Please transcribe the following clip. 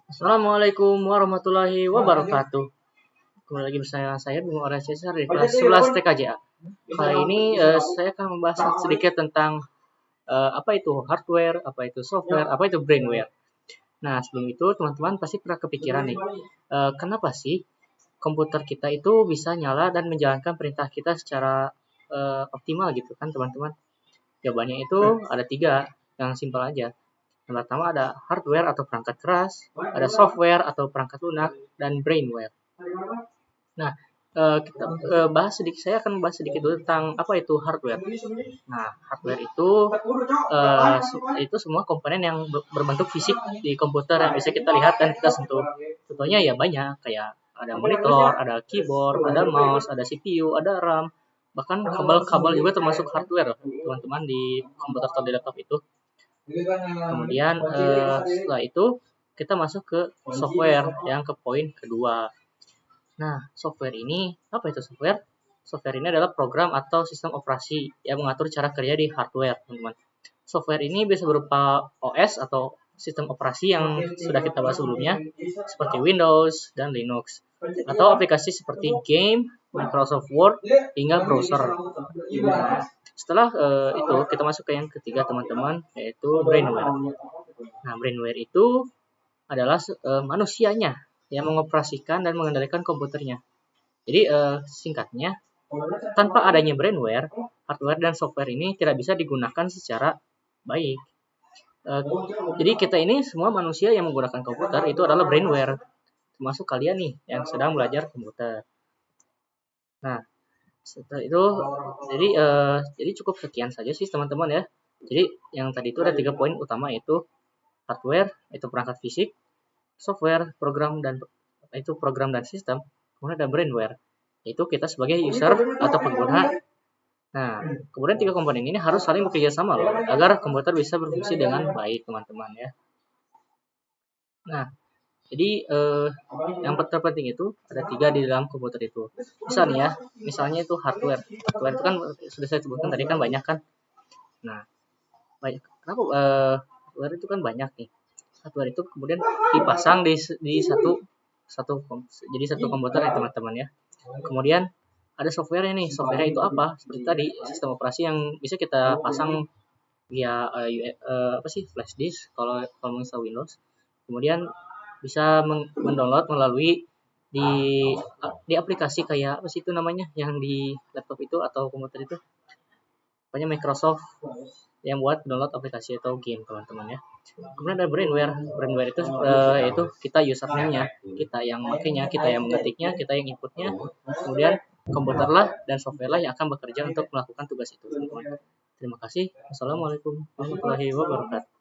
Assalamualaikum warahmatullahi wabarakatuh. Kembali lagi bersama saya Bung Ora Cesar di kelas 11 TKJA. Kali ini saya akan membahas sedikit tentang apa itu hardware, apa itu software, apa itu brainware. Nah, sebelum itu teman-teman pasti pernah kepikiran nih, kenapa sih komputer kita itu bisa nyala dan menjalankan perintah kita secara optimal gitu kan teman-teman? Jawabannya itu ada 3 yang simpel aja. Yang pertama ada hardware atau perangkat keras, ada software atau perangkat lunak, dan brainware. Nah, kita bahas sedikit. Saya akan bahas sedikit dulu tentang apa itu hardware. Nah, hardware itu semua komponen yang berbentuk fisik di komputer yang bisa kita lihat dan kita sentuh. Contohnya ya banyak, kayak ada monitor, ada keyboard, ada mouse, ada CPU, ada RAM, bahkan kabel-kabel juga termasuk hardware, teman-teman, di komputer atau di laptop itu. Kemudian setelah itu kita masuk ke software yang ke poin kedua. Nah, software ini apa itu software? Software ini adalah program atau sistem operasi yang mengatur cara kerja di hardware, teman-teman. Software ini bisa berupa OS atau sistem operasi yang sudah kita bahas sebelumnya, seperti Windows dan Linux, atau aplikasi seperti game, Microsoft Word, hingga browser. Setelah itu kita masuk ke yang ketiga, teman-teman, yaitu brainware. Nah, brainware itu adalah manusianya yang mengoperasikan dan mengendalikan komputernya. Jadi singkatnya, tanpa adanya brainware, hardware dan software ini tidak bisa digunakan secara baik. Jadi kita ini semua manusia yang menggunakan komputer itu adalah brainware, termasuk kalian nih yang sedang belajar komputer. Nah, setelah itu, jadi cukup sekian saja sih teman-teman ya. Jadi yang tadi itu ada 3 poin utama, yaitu hardware, itu perangkat fisik, software, program dan sistem, kemudian ada brainware, yaitu kita sebagai user atau pengguna. Nah, kemudian 3 komponen ini harus saling bekerja sama loh, agar komputer bisa berfungsi dengan baik, teman-teman ya. Nah, jadi yang terpenting itu ada 3 di dalam komputer itu. Misalnya itu hardware. Hardware itu kan sudah saya sebutkan tadi kan banyak kan. Nah, kenapa hardware itu kan banyak nih. Hardware itu kemudian dipasang di satu komputer ya teman-teman ya. Kemudian ada software nih. Software itu apa? Seperti tadi sistem operasi yang bisa kita pasang via flash disk kalau menginstal Windows. Kemudian bisa mendownload melalui di aplikasi kayak apa sih itu namanya yang di laptop itu atau komputer itu, pokoknya Microsoft yang buat download aplikasi atau game, teman-teman ya. Kemudian ada brainware itu yaitu kita username-nya, kita yang makainya, kita yang mengetiknya, kita yang inputnya, kemudian komputer lah dan software lah yang akan bekerja untuk melakukan tugas itu, teman-teman. Terima kasih. Wassalamualaikum warahmatullahi wabarakatuh.